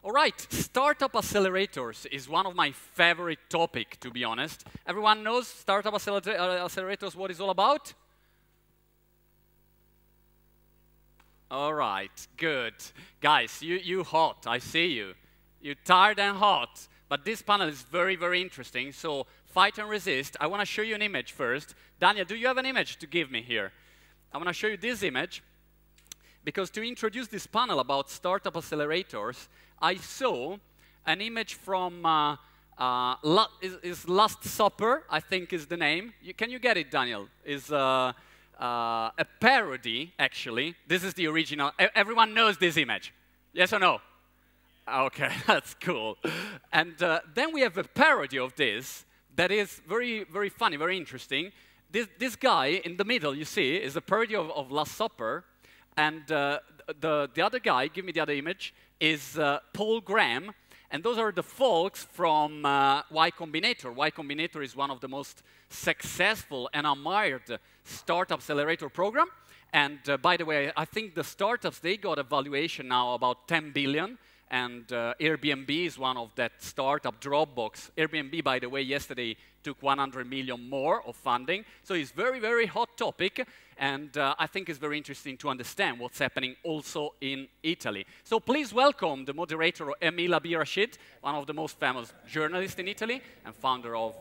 All right, startup accelerators is one of my favorite topics, to be honest. Everyone knows startup accelerators, what it's all about? All right, good. Guys, you hot, I see you. You're tired and hot, but this panel is very, very interesting, so fight and resist. I want to show you an image first. Daniel, do you have an image to give me here? I want to show you this image, because to introduce this panel about startup accelerators, I saw an image from is Last Supper, I think is the name. Can you get it, Daniel? Is a parody, actually. This is the original. Everyone knows this image. Yes or no? Okay, that's cool. And then we have a parody of this that is very, very funny, very interesting. This guy in the middle, you see, is a parody of Last Supper. And the other guy, give me the other image, is Paul Graham, and those are the folks from Y Combinator. Y Combinator is one of the most successful and admired startup accelerator program. And by the way, I think the startups, they got a valuation now about 10 billion, and Airbnb is one of that startup. Dropbox. Airbnb, by the way, yesterday took 100 million more of funding. So it's very, very hot topic. And I think it's very interesting to understand what's happening also in Italy. So please welcome the moderator, EMIL ABIRASCID, one of the most famous journalists in Italy and founder of...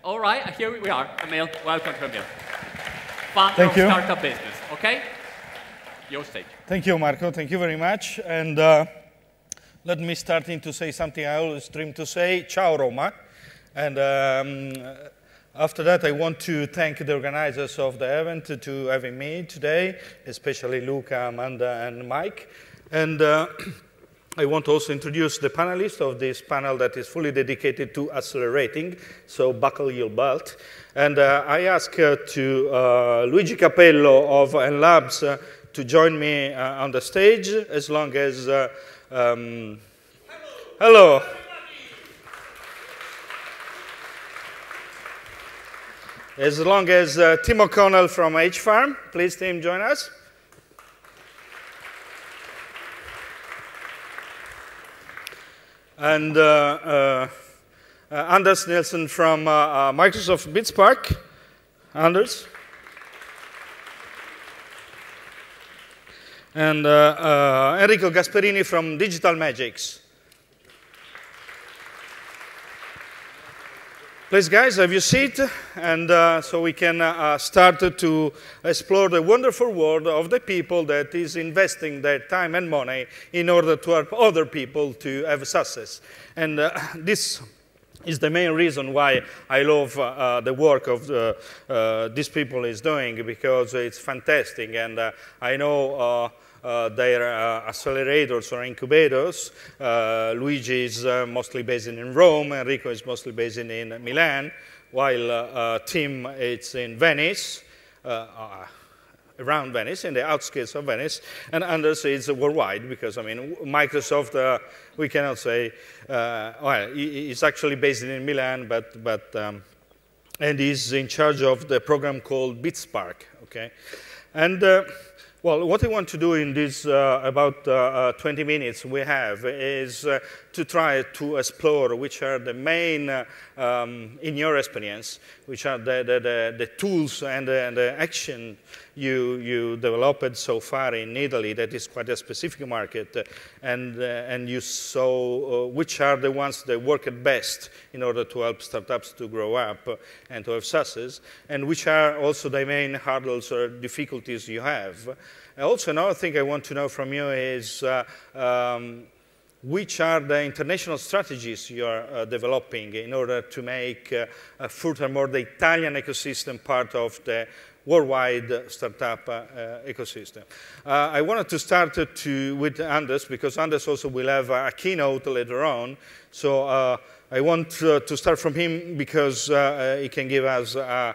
all right, here we are. EMIL, welcome to EMIL. Founder of StartupBusiness, okay? Your stage. Thank you, Marco. Thank you very much. And let me start to say something I always dream to say. Ciao, Roma. And after that, I want to thank the organizers of the event to having me today, especially Luca, Amanda, and Mike. And I want to also introduce the panelists of this panel that is fully dedicated to accelerating, so buckle your belt. And I ask to Luigi Cappello of Enlabs to join me on the stage, as long as... hello. As long as Tim O'Connell from H-Farm. Please, Tim, join us. And Anders Nilsson from Microsoft BitSpark. Anders. And Enrico Gasperini from Digital Magics. Please, guys, have your seat, and so we can start to explore the wonderful world of the people that is investing their time and money in order to help other people to have success. And this is the main reason why I love the work of these people is doing, because it's fantastic, and I know their accelerators or incubators. Luigi is mostly based in Rome, Enrico is mostly based in Milan, while Tim is in Venice, around Venice, in the outskirts of Venice, and Anders is worldwide, because, I mean, Microsoft, we cannot say, well, he's actually based in Milan, and he's in charge of the program called BitSpark, okay? And well, what I want to do in this about 20 minutes we have is to try to explore which are the main, in your experience, which are the tools and the action you developed so far in Italy that is quite a specific market, and you saw which are the ones that work at best in order to help startups to grow up and to have success, and which are also the main hurdles or difficulties you have. Also, another thing I want to know from you is which are the international strategies you are developing in order to make furthermore the Italian ecosystem part of the worldwide startup ecosystem. I wanted to start with Anders, because Anders also will have a keynote later on. So I want to start from him, because he can give us a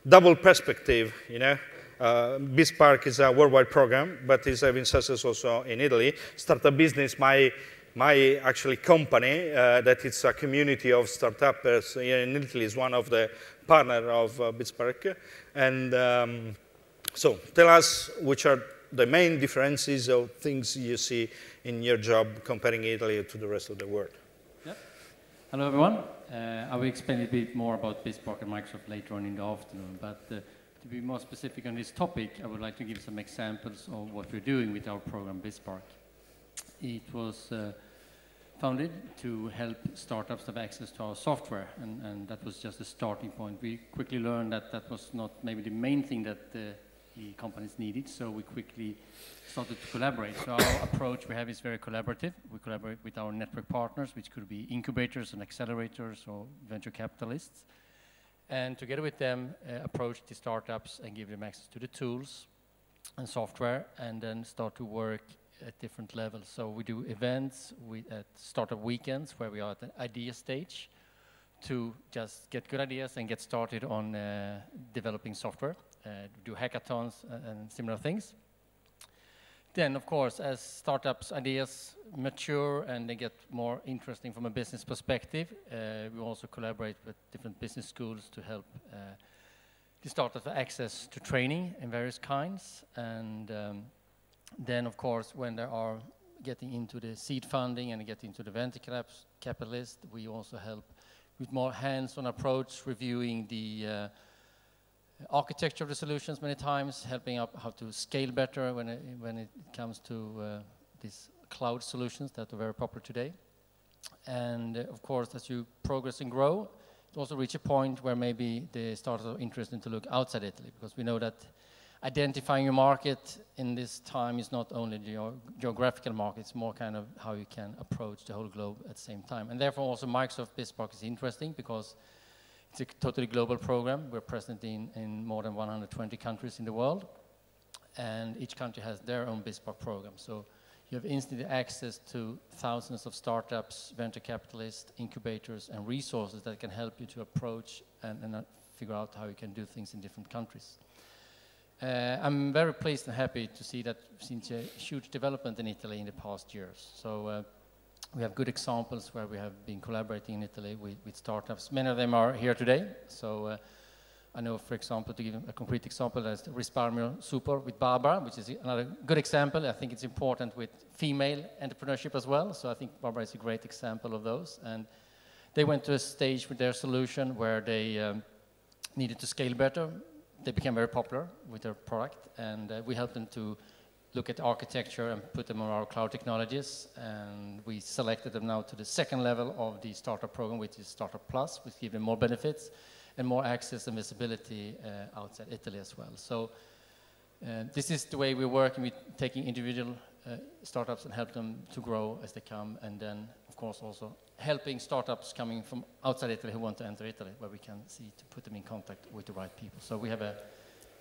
double perspective, you know. BitSpark is a worldwide program, but is having success also in Italy. StartupBusiness, my actually company, that it's a community of startups here in Italy, is one of the partners of BitSpark. And so tell us which are the main differences or things you see in your job comparing Italy to the rest of the world. Yep. Hello, everyone. I will explain a bit more about BizSpark and Microsoft later on in the afternoon, but to be more specific on this topic, I would like to give some examples of what we're doing with our program BizSpark. It was founded to help startups have access to our software, and that was just a starting point. We quickly learned that that was not maybe the main thing that the companies needed, so we quickly started to collaborate. So our approach we have is very collaborative. We collaborate with our network partners, which could be incubators and accelerators or venture capitalists, and together with them approach the startups and give them access to the tools and software, and then start to work at different levels. So we do events at startup weekends where we are at the idea stage to just get good ideas and get started on developing software. Do hackathons and similar things. Then, of course, as startups' ideas mature and they get more interesting from a business perspective, we also collaborate with different business schools to help the startups have access to training in various kinds. And then, of course, when they are getting into the seed funding and get into the venture capitalist, we also help with more hands-on approach, reviewing the architecture of the solutions many times, helping up how to scale better when it comes to these cloud solutions that are very popular today. And of course, as you progress and grow, it also reach a point where maybe the startups are interested to look outside Italy, because we know that identifying a market in this time is not only the geographical market, it's more kind of how you can approach the whole globe at the same time. And therefore also Microsoft BizSpark is interesting because it's a totally global program. We're present in more than 120 countries in the world, and each country has their own BizSpark program. So you have instant access to thousands of startups, venture capitalists, incubators, and resources that can help you to approach and figure out how you can do things in different countries. I'm very pleased and happy to see that we've seen a huge development in Italy in the past years. So we have good examples where we have been collaborating in Italy with startups. Many of them are here today. So I know, for example, to give a concrete example, there's Risparmio Super with Barbara, which is another good example. I think it's important with female entrepreneurship as well. So I think Barbara is a great example of those. And they went to a stage with their solution where they needed to scale better. They became very popular with their product, and we helped them to look at architecture and put them on our cloud technologies, and we selected them now to the second level of the startup program, which is Startup Plus, which gives them more benefits and more access and visibility outside Italy as well. So this is the way we're working with taking individual startups and help them to grow as they come, and then of course also helping startups coming from outside Italy who want to enter Italy, where we can see to put them in contact with the right people. So we have a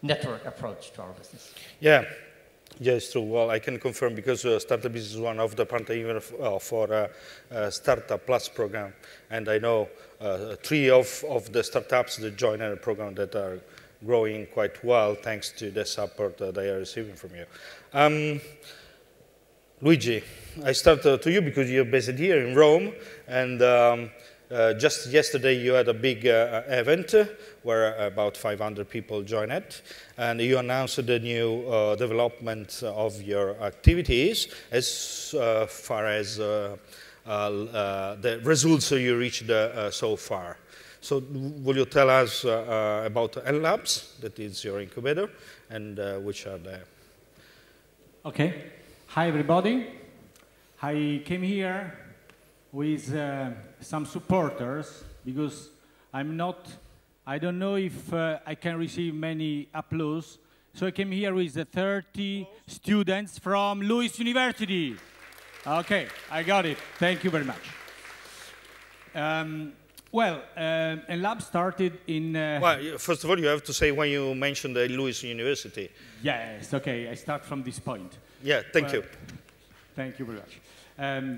network approach to our business. Yeah, it's true. Well, I can confirm because StartupBusiness is one of the partners even for Startup Plus program, and I know 3 of the startups that join our program that are growing quite well thanks to the support that they are receiving from you. Luigi, I start to you because you're based here in Rome, and just yesterday you had a big event where about 500 people joined it, and you announced the new development of your activities as far as the results you reached so far. So will you tell us about Enlabs, that is your incubator, and which are the... Okay. Hi, everybody. I came here with some supporters because I don't know if I can receive many applause. So I came here with 30 students from Lewis University. Okay, I got it. Thank you very much. Enlabs started in... Well, first of all, you have to say when you mentioned the Lewis University. Yes, okay, I start from this point. Yeah, thank you. Thank you very much.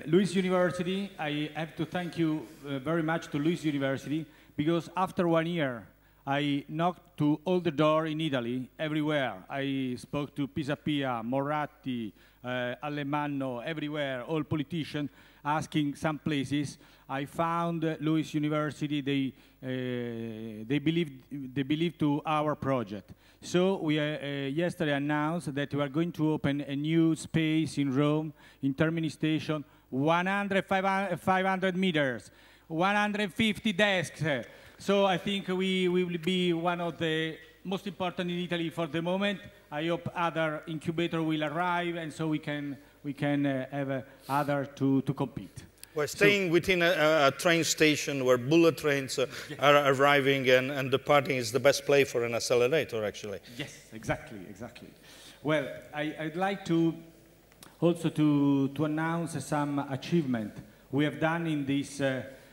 Lewis University, I have to thank you very much to Lewis University, because after 1 year, I knocked to all the doors in Italy, everywhere. I spoke to Pisapia, Moratti, Alemanno, everywhere, all politicians, asking some places. I found Lewis University, they believe to our project. So we yesterday announced that we are going to open a new space in Rome, in Termini Station, 500 meters, 150 desks. So I think we will be one of the most important in Italy for the moment. I hope other incubators will arrive, and so we can have other to compete. We're staying within a train station where bullet trains are arriving, and departing is the best place for an accelerator, actually. Yes, exactly, exactly. Well, I'd like to also to announce some achievement we have done in this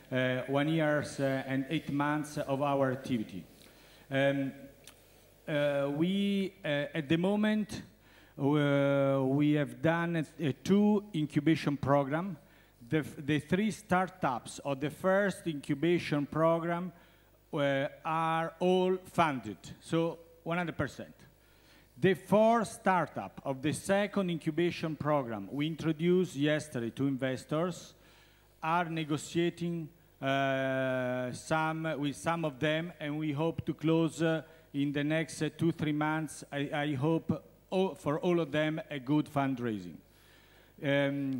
1 year and 8 months of our activity. We, at the moment, we have done 2 incubation programs. The 3 startups of the first incubation program are all funded, so 100%. The 4 startups of the second incubation program we introduced yesterday to investors are negotiating with some of them, and we hope to close in the next 2-3 months. I hope for all of them a good fundraising.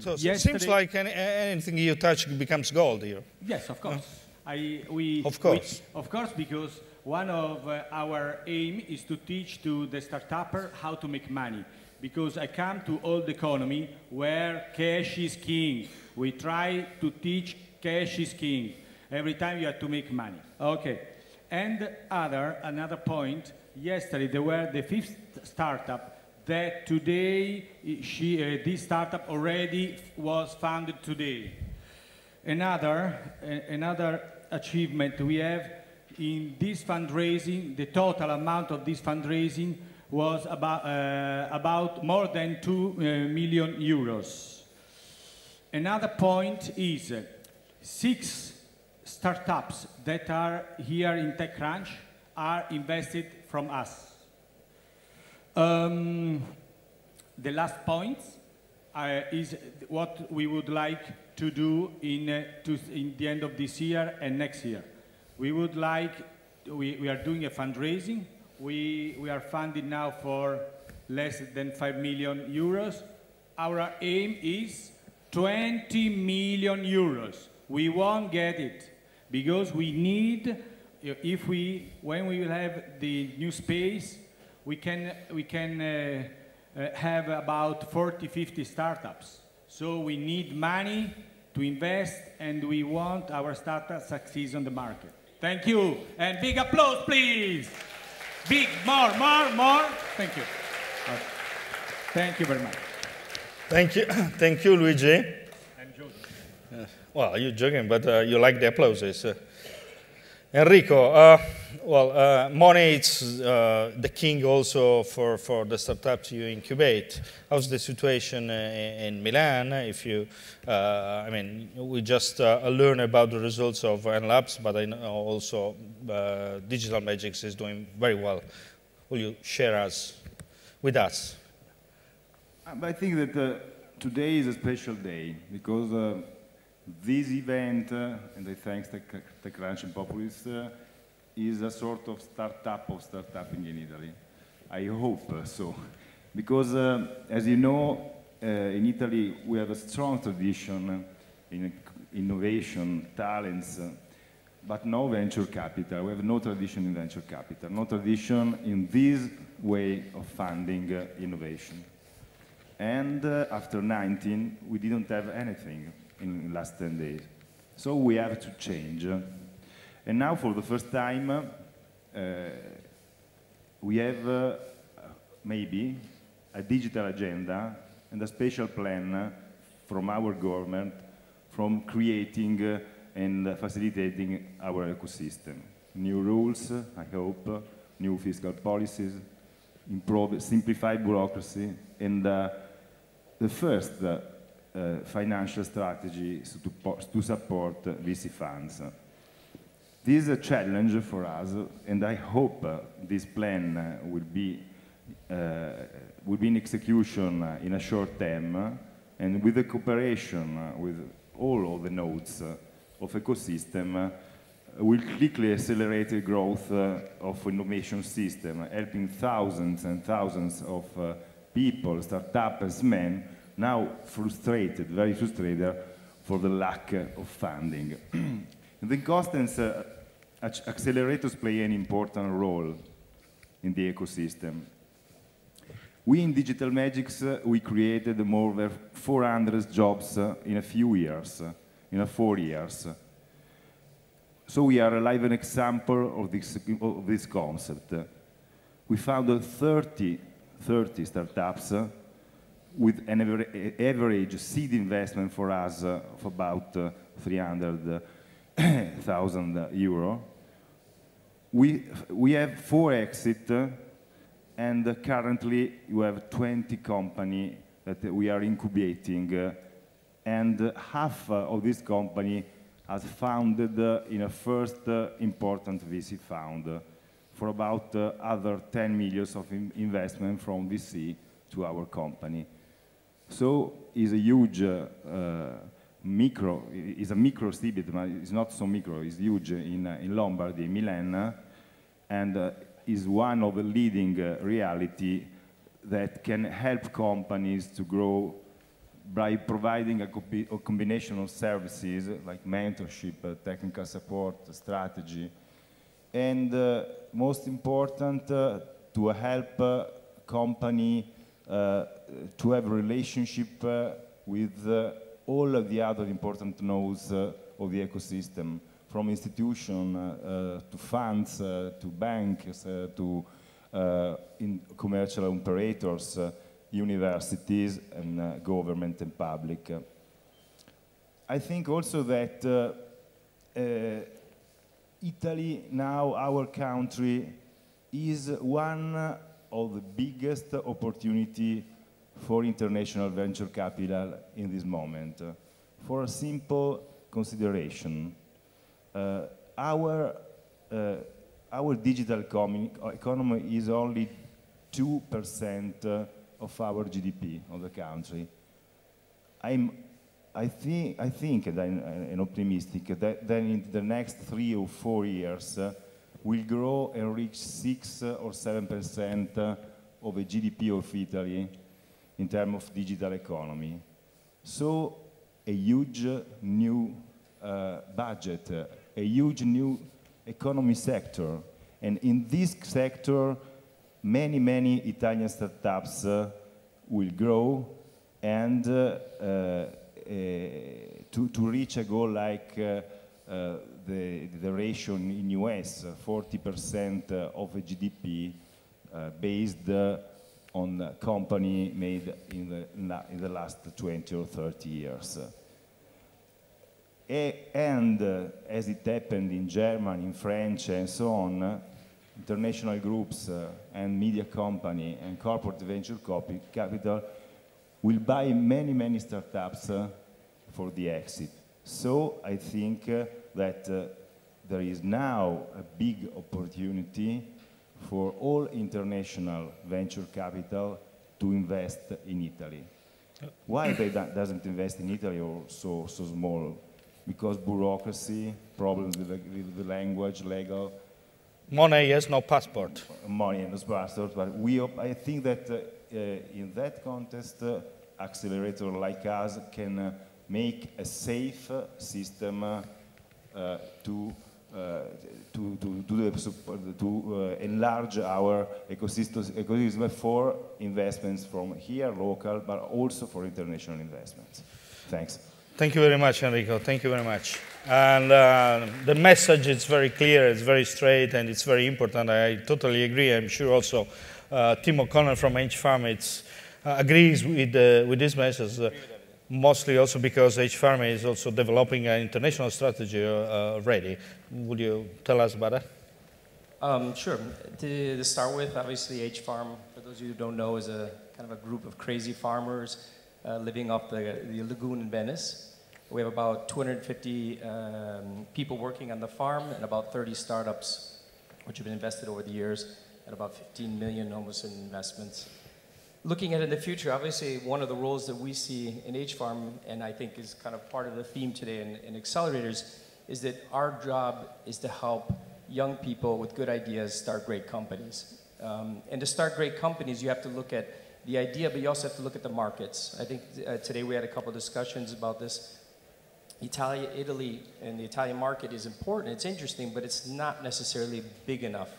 So it seems like anything you touch becomes gold here. Yes, of course. Of course, because one of our aim is to teach to the startupper how to make money. Because I come to old economy where cash is king. We try to teach cash is king. Every time you have to make money. Okay. And another point, yesterday there were the 5th startup that today, this startup already was funded today. Another achievement we have in this fundraising, the total amount of this fundraising was about more than 2 million euros. Another point is 6 startups that are here in TechCrunch are invested from us. The last point is what we would like to do in the end of this year and next year. We would like, we are doing a fundraising. We are funded now for less than 5 million euros. Our aim is 20 million euros. We won't get it because we need, when we will have the new space, we can have about 40-50 startups. So we need money to invest, and we want our startup to succeed on the market. Thank you, and big applause, please. Big, more. Thank you. Thank you very much. Thank you, Luigi. I'm joking. Well, you're joking, but you like the applauses. Enrico, money is the king also for the startups you incubate. How's the situation in Milan? If you, I mean, we just learned about the results of Enlabs, but I know also Digital Magics is doing very well. Will you share with us? I think that today is a special day because this event, and I thank TechCrunch and Populist, is a sort of startup of startupping in Italy. I hope so. Because, as you know, in Italy we have a strong tradition in innovation, talents, but no venture capital. We have no tradition in venture capital, no tradition in this way of funding innovation. And after 19, we didn't have anything in the last 10 days. So we have to change. And now for the first time, we have maybe a digital agenda and a special plan from our government from creating and facilitating our ecosystem. New rules, I hope, new fiscal policies, simplified bureaucracy, and the first financial strategy to support VC funds. this is a challenge for us, and I hope this plan will be in execution in a short term, and with the cooperation with all of the nodes of ecosystem, will quickly accelerate the growth of innovation system, helping thousands and thousands of people, startups, men, now frustrated, very frustrated for the lack of funding. The Constance accelerators play an important role in the ecosystem. We in Digital Magics, we created more than 400 jobs in a few years, in 4 years. So we are a live example of this concept. We found 30 startups with an average seed investment for us of about 300,000 euro. We have 4 exits, and currently we have 20 companies that we are incubating, and half of this company has founded in a first important VC fund for about other 10 million of investment from VC to our company. So it's a huge it's a micro city, but it's not so micro, it's huge in Lombardy, Milan, and is one of the leading reality that can help companies to grow by providing a combination of services like mentorship, technical support, strategy, and most important, to help company to have a relationship with all of the other important nodes of the ecosystem, from institution to funds, to banks, to commercial operators, universities, and government and public. I think also that Italy, now our country, is one of the biggest opportunity for international venture capital in this moment. For a simple consideration, our digital economy is only 2% of our GDP of the country. I think, and I'm optimistic, that in the next 3 or 4 years, will grow and reach 6 or 7% of the GDP of Italy in terms of digital economy. So a huge new budget, a huge new economy sector. And in this sector, many Italian startups will grow, and to reach a goal like the ratio in US, 40% of the GDP based on company made in the last 20 or 30 years. And as it happened in Germany, in French, and so on, international groups and media company and corporate venture capital will buy many startups for the exit. So I think that there is now a big opportunity for all international venture capital to invest in Italy. Why they doesn't invest in Italy or so small? Because bureaucracy, problems with the language, legal. Money has no passport. Money has no passport, but I think that in that context, accelerator like us can make a safe system to enlarge our ecosystem for investments from here, local, but also for international investments. Thanks. Thank you very much, Enrico. Thank you very much. And the message is very clear, it's very straight, and it's very important. I totally agree. I'm sure also Tim O'Connor from H-Pharma agrees with this message, mostly also because H-Pharma is also developing an international strategy already. Would you tell us about that? Sure. To start with, obviously H-Pharm, for those of you who don't know, is a kind of a group of crazy farmers living off the lagoon in Venice. We have about 250 people working on the farm and about 30 startups which have been invested over the years at about 15 million almost in investments. Looking at in the future, obviously one of the roles that we see in H-Farm, and I think is kind of part of the theme today in accelerators, is that our job is to help young people with good ideas start great companies. And to start great companies, you have to look at the idea, but you also have to look at the markets. I think today we had a couple discussions about this. Italy and the Italian market is important, it's interesting, but it's not necessarily big enough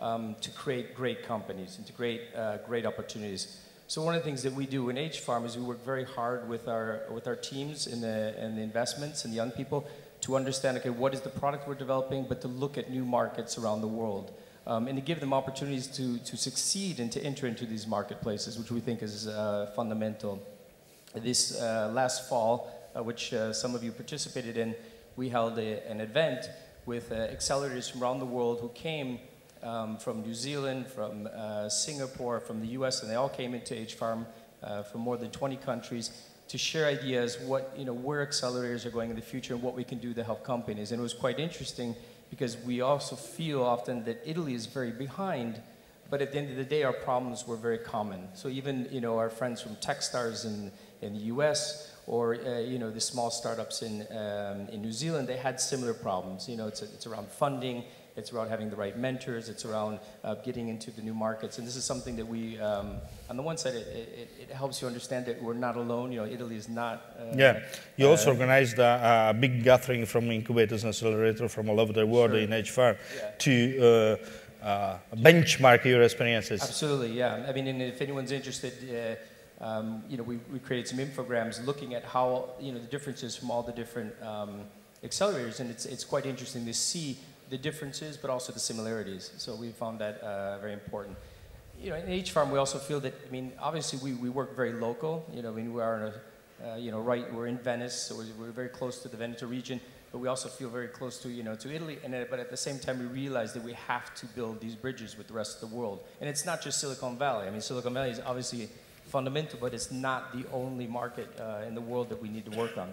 to create great companies and to create great opportunities. So one of the things that we do in H-Farm is we work very hard with our teams and the investments and the young people to understand, okay, what is the product we're developing, but to look at new markets around the world. And to give them opportunities to succeed and to enter into these marketplaces, which we think is fundamental. This last fall, which some of you participated in, we held an event with accelerators from around the world who came from New Zealand, from Singapore, from the US, and they all came into H-Farm from more than 20 countries to share ideas where accelerators are going in the future and what we can do to help companies. And it was quite interesting because we also feel often that Italy is very behind, but at the end of the day, our problems were very common. So even our friends from Techstars in the US, or the small startups in New Zealand, they had similar problems. It's around funding, it's around having the right mentors, it's around getting into the new markets. And this is something that we, on the one side, it helps you understand that we're not alone. Italy is not. Yeah, you also organized a big gathering from incubators and accelerators from all over the world in H-Farm to benchmark your experiences. Absolutely, yeah. I mean, and if anyone's interested, we created some infograms looking at how, the differences from all the different accelerators, and it's quite interesting to see the differences, but also the similarities. So we found that very important. In H-Farm, we also feel that, obviously we work very local. We are in we're in Venice, so we're very close to the Veneto region, but we also feel very close to, to Italy, but at the same time, we realize that we have to build these bridges with the rest of the world. And it's not just Silicon Valley. Silicon Valley is obviously fundamental, but it's not the only market in the world that we need to work on.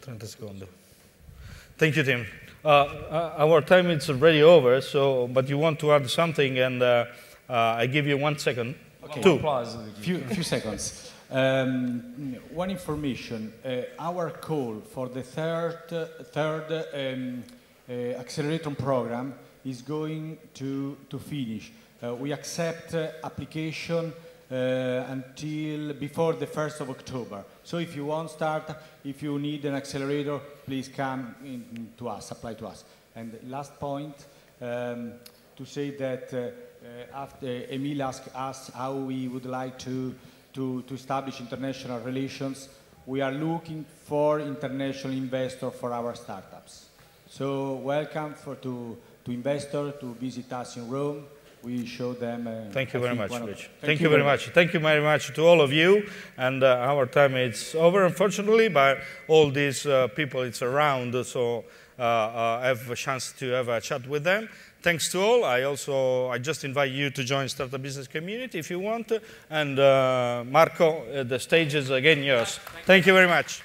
30 secondi. Thank you, Tim. Our time is already over, but you want to add something, and I give you 1 second. Okay. 2. Applause, few seconds. One information. Our call for the third accelerator program is going to finish. We accept application until before the 1st of October. So if you want to start, if you need an accelerator, please come to us, apply to us. And last point, to say that after EMIL asked us how we would like to establish international relations, we are looking for international investors for our startups. So welcome to investors to visit us in Rome. We show them. Thank you very much, Rich. Thank you very much. Thank you very much to all of you. And our time is over, unfortunately, but all these people it's around, so I have a chance to have a chat with them. Thanks to all. I just invite you to join Startup Business community if you want. And Marco, the stage is again yours. Thank you very much.